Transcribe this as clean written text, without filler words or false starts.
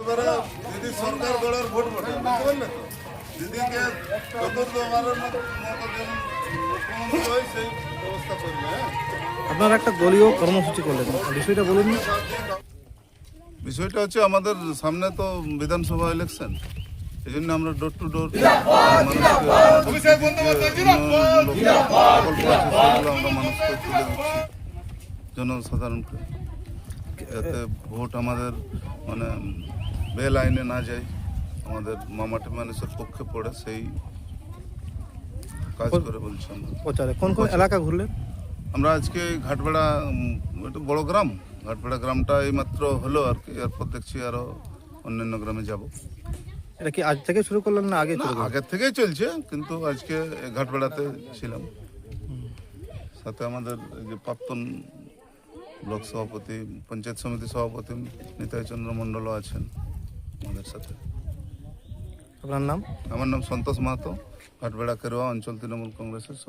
দিদি সরকার গড়ার ভোট বটে, বুঝতে পারলে তো? দিদিকে চতুর্থবারের মতো যেন মুখ্যমন্ত্রী হয় সেই ব্যবস্থা করবে। আপনারা একটা দলীয় কর্মসূচি করলেন, বিষয়টা বলুন। বিষয়টা হচ্ছে আমাদের সামনে তো বিধানসভা ইলেকশন, এই জন্য আমরা ডোর টু ডোর আমরা মানুষকে তুলে দিচ্ছি জনসাধারণকে, যাতে ভোট আমাদের মানে বেল আইনে না যায়, আমাদের মামাটি মানুষের পক্ষে পড়ে, সেই কাজ করে বলছি আমরা। প্রচারে কোন কোন এলাকা ঘুরলেন? আমরা আজকে ঘাটবেড়া, একটু বড় গ্রাম, ঘাটবেড়া গ্রামটা এইমাত্র হলো আর কি, এরপর দেখছি আরো অন্যান্য গ্রামে যাব। এটা কি আজ থেকে শুরু করলেন না আগে শুরু করলেন? আগের থেকেই চলছে, কিন্তু আজকে ঘাটবেড়াতে ছিলাম। সাথে আমাদের এই যে প্রাক্তন ব্লক সভাপতি, পঞ্চায়েত সমিতি সভাপতি নিতাই চন্দ্র মণ্ডলও আছেন আমাদের সাথে। আপনার নাম? আমার নাম সন্তোষ মাহাতো, ঘাটবেড়া কেরোয়া অঞ্চল তৃণমূল কংগ্রেসের সভাপতি।